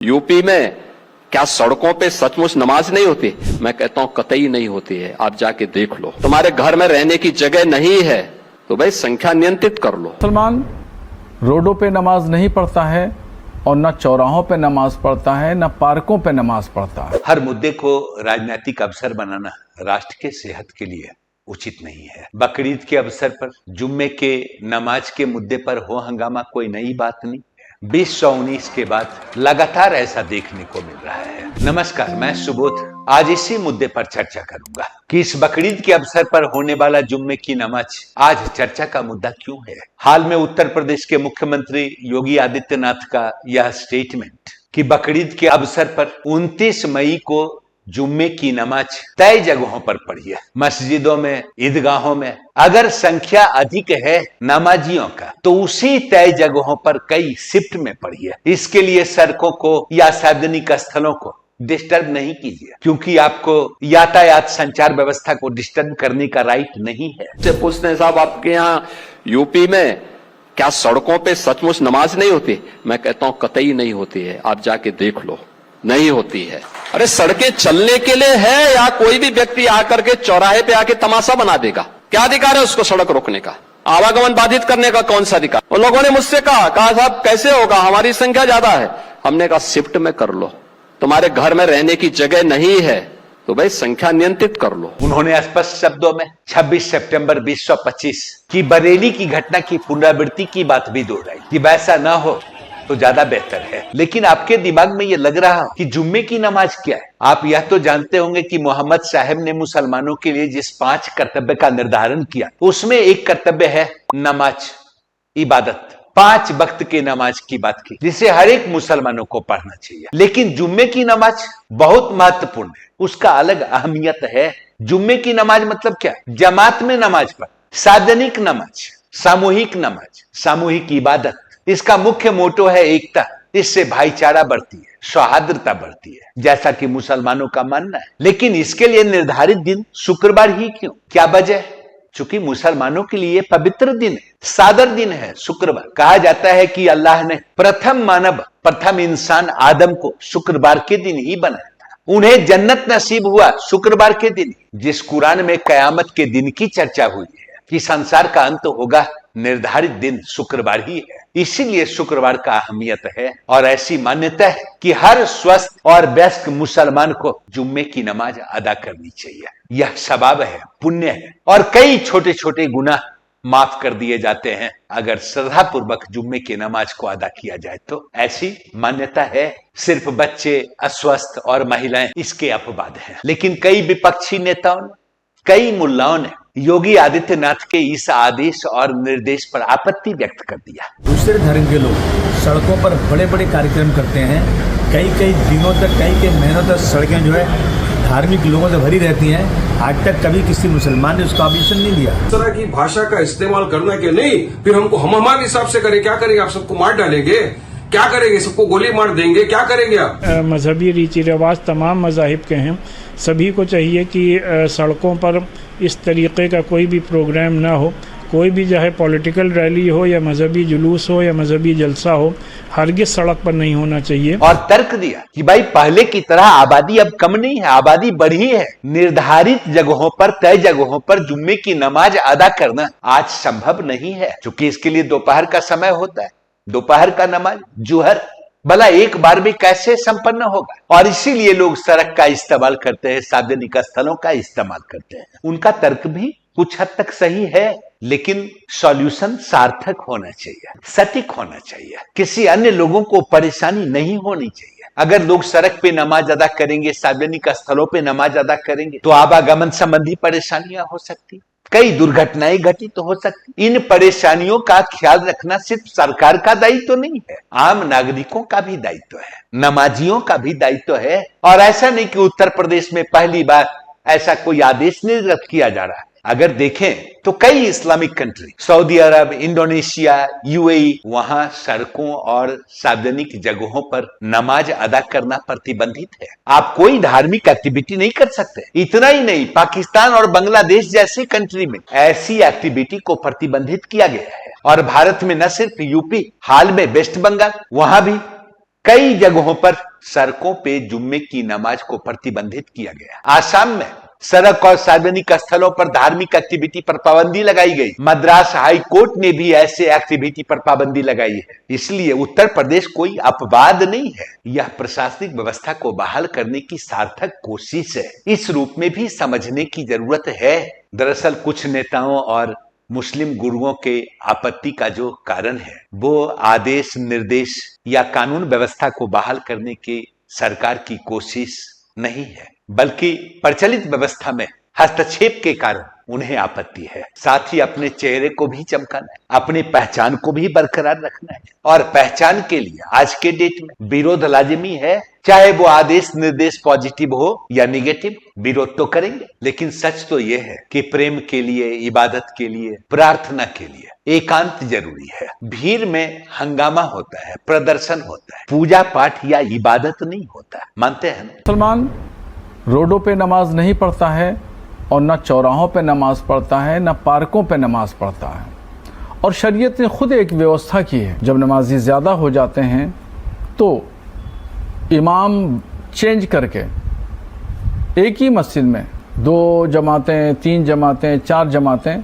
UP में क्या सड़कों पे सचमुच नमाज नहीं होती? मैं कहता हूं कतई नहीं होती है। आप जाके देख लो। तुम्हारे घर में रहने की जगह नहीं है तो भाई संख्या नियंत्रित कर लो। मुसलमान रोडों पे नमाज नहीं पढ़ता है और न चौराहों पे नमाज पढ़ता है, न पार्कों पे नमाज पढ़ता है। हर मुद्दे को राजनीतिक अवसर बनाना राष्ट्र के सेहत के लिए उचित नहीं है। बकरीद के अवसर पर जुम्मे के नमाज के मुद्दे पर हो हंगामा कोई नई बात नहीं। 2019 के बाद लगातार ऐसा देखने को मिल रहा है। नमस्कार, मैं सुबोध आज इसी मुद्दे पर चर्चा करूंगा कि इस बकरीद के अवसर पर होने वाला जुम्मे की नमाज आज चर्चा का मुद्दा क्यों है। हाल में उत्तर प्रदेश के मुख्यमंत्री योगी आदित्यनाथ का यह स्टेटमेंट कि बकरीद के अवसर पर 29 मई को जुम्मे की नमाज तय जगहों पर पढ़ी है, मस्जिदों में, ईदगाहों में। अगर संख्या अधिक है नमाजियों का तो उसी तय जगहों पर कई शिफ्ट में पढ़ी है। इसके लिए सड़कों को या सार्वजनिक स्थलों को डिस्टर्ब नहीं कीजिए, क्योंकि आपको यातायात संचार व्यवस्था को डिस्टर्ब करने का राइट नहीं है। से पूछते हैं, साहब आपके यहाँ यूपी में क्या सड़कों पे सचमुच नमाज नहीं होती? मैं कहता हूं कतई नहीं होती है। आप जाके देख लो, नहीं होती है। अरे सड़कें चलने के लिए है या कोई भी व्यक्ति आकर के चौराहे पे आके तमाशा बना देगा? क्या अधिकार है उसको सड़क रोकने का? आवागमन बाधित करने का कौन सा अधिकार? उन लोगों ने मुझसे कहा साहब कैसे होगा, हमारी संख्या ज्यादा है। हमने कहा शिफ्ट में कर लो। तुम्हारे घर में रहने की जगह नहीं है तो भाई संख्या नियंत्रित कर लो। उन्होंने स्पष्ट शब्दों में 26 सितंबर 2025 की बरेली की घटना की पुनरावृत्ति की बात भी दोहराई कि वैसा ना हो तो ज्यादा बेहतर है। लेकिन आपके दिमाग में यह लग रहा कि जुम्मे की नमाज क्या है? आप यह तो जानते होंगे कि मोहम्मद साहब ने मुसलमानों के लिए जिस 5 कर्तव्य का निर्धारण किया उसमें एक कर्तव्य है नमाज, इबादत। 5 वक्त के नमाज की बात की जिसे हर एक मुसलमानों को पढ़ना चाहिए। लेकिन जुम्मे की नमाज बहुत महत्वपूर्ण है, उसका अलग अहमियत है। जुम्मे की नमाज मतलब क्या? जमात में नमाज पढ़, सार्वजनिक नमाज, सामूहिक नमाज, सामूहिक इबादत। इसका मुख्य मोटो है एकता। इससे भाईचारा बढ़ती है, सौहार्दता बढ़ती है, जैसा कि मुसलमानों का मानना है। लेकिन इसके लिए निर्धारित दिन शुक्रवार ही क्यों? क्या वजह? चूंकि मुसलमानों के लिए पवित्र दिन है, सादर दिन है शुक्रवार। कहा जाता है कि अल्लाह ने प्रथम मानव, प्रथम इंसान आदम को शुक्रवार के दिन ही बनाया था। उन्हें जन्नत नसीब हुआ शुक्रवार के दिन। जिस कुरान में कयामत के दिन की चर्चा हुई है कि संसार का अंत होगा, निर्धारित दिन शुक्रवार ही है। इसीलिए शुक्रवार का अहमियत है और ऐसी मान्यता है कि हर स्वस्थ और वयस्क मुसलमान को जुम्मे की नमाज अदा करनी चाहिए। यह सवाब है, पुण्य है और कई छोटे छोटे गुनाह माफ कर दिए जाते हैं अगर श्रद्धा पूर्वक जुम्मे की नमाज को अदा किया जाए तो। ऐसी मान्यता है। सिर्फ बच्चे, अस्वस्थ और महिलाएं इसके अपवाद हैं। लेकिन कई विपक्षी नेताओं ने, कई मुल्लाओं ने योगी आदित्यनाथ के इस आदेश और निर्देश पर आपत्ति व्यक्त कर दिया। दूसरे धर्म के लोग सड़कों पर बड़े बड़े कार्यक्रम करते हैं। कई दिनों तक, कई महीनों तक सड़कें जो है धार्मिक लोगों से भरी रहती हैं। आज तक कभी किसी मुसलमान ने उसका ऑब्जेक्शन नहीं दिया। इस तरह की भाषा का इस्तेमाल करना कि नहीं, फिर हमको हम हमारे हिसाब से करें। क्या करेंगे? आप सबको मार डालेंगे? क्या करेंगे? सबको गोली मार देंगे? क्या करेंगे आप? मजहबी रीति रिवाज तमाम मज़ाहिब के हैं। सभी को चाहिए कि सड़कों पर इस तरीके का कोई भी प्रोग्राम ना हो। कोई भी चाहे पॉलिटिकल रैली हो या मजहबी जुलूस हो या मजहबी जलसा हो, हरगिज सड़क पर नहीं होना चाहिए। और तर्क दिया कि भाई पहले की तरह आबादी अब कम नहीं है, आबादी बढ़ी है। निर्धारित जगहों पर, तय जगहों पर जुम्मे की नमाज अदा करना आज संभव नहीं है, क्योंकि इसके लिए दोपहर का समय होता है। दोपहर का नमाज जुहर भला एक बार भी कैसे संपन्न होगा? और इसीलिए लोग सड़क का इस्तेमाल करते हैं, सार्वजनिक स्थलों का इस्तेमाल करते हैं। उनका तर्क भी कुछ हद तक सही है, लेकिन सॉल्यूशन सार्थक होना चाहिए, सटीक होना चाहिए। किसी अन्य लोगों को परेशानी नहीं होनी चाहिए। अगर लोग सड़क पे नमाज अदा करेंगे, सार्वजनिक स्थलों पे नमाज अदा करेंगे तो आवागमन संबंधी परेशानियां हो सकती, कई दुर्घटनाएं घटित हो सकती। इन परेशानियों का ख्याल रखना सिर्फ सरकार का दायित्व नहीं है, आम नागरिकों का भी दायित्व है, नमाजियों का भी दायित्व है। और ऐसा नहीं कि उत्तर प्रदेश में पहली बार ऐसा कोई आदेश निर्गत किया जा रहा है। अगर देखें तो कई इस्लामिक कंट्री, सऊदी अरब, इंडोनेशिया, यूएई, वहां सड़कों और सार्वजनिक जगहों पर नमाज अदा करना प्रतिबंधित है। आप कोई धार्मिक एक्टिविटी नहीं कर सकते। इतना ही नहीं, पाकिस्तान और बांग्लादेश जैसे कंट्री में ऐसी एक्टिविटी को प्रतिबंधित किया गया है। और भारत में न सिर्फ यूपी, हाल में वेस्ट बंगाल, वहां भी कई जगहों पर सड़कों पे जुम्मे की नमाज को प्रतिबंधित किया गया। आसाम में सड़क और सार्वजनिक स्थलों पर धार्मिक एक्टिविटी पर पाबंदी लगाई गई। मद्रास हाई कोर्ट ने भी ऐसे एक्टिविटी पर पाबंदी लगाई है। इसलिए उत्तर प्रदेश कोई अपवाद नहीं है, यह प्रशासनिक व्यवस्था को बहाल करने की सार्थक कोशिश है। इस रूप में भी समझने की जरूरत है। दरअसल कुछ नेताओं और मुस्लिम गुरुओं के आपत्ति का जो कारण है वो आदेश निर्देश या कानून व्यवस्था को बहाल करने की सरकार की कोशिश नहीं है, बल्कि प्रचलित व्यवस्था में हस्तक्षेप के कारण उन्हें आपत्ति है। साथ ही अपने चेहरे को भी चमकाना है, अपनी पहचान को भी बरकरार रखना है, और पहचान के लिए आज के डेट में विरोध लाजिमी है। चाहे वो आदेश निर्देश पॉजिटिव हो या निगेटिव, विरोध तो करेंगे। लेकिन सच तो यह है कि प्रेम के लिए, इबादत के लिए, प्रार्थना के लिए एकांत जरूरी है। भीड़ में हंगामा होता है, प्रदर्शन होता है, पूजा पाठ या इबादत नहीं होता। मानते हैं ना? मुसलमान रोडों पे नमाज नहीं पढ़ता है और न चौराहों पे नमाज पढ़ता है, न पार्कों पे नमाज पढ़ता है। और शरीयत ने खुद एक व्यवस्था की है, जब नमाजी ज़्यादा हो जाते हैं तो इमाम चेंज करके एक ही मस्जिद में 2 जमातें, 3 जमातें, 4 जमातें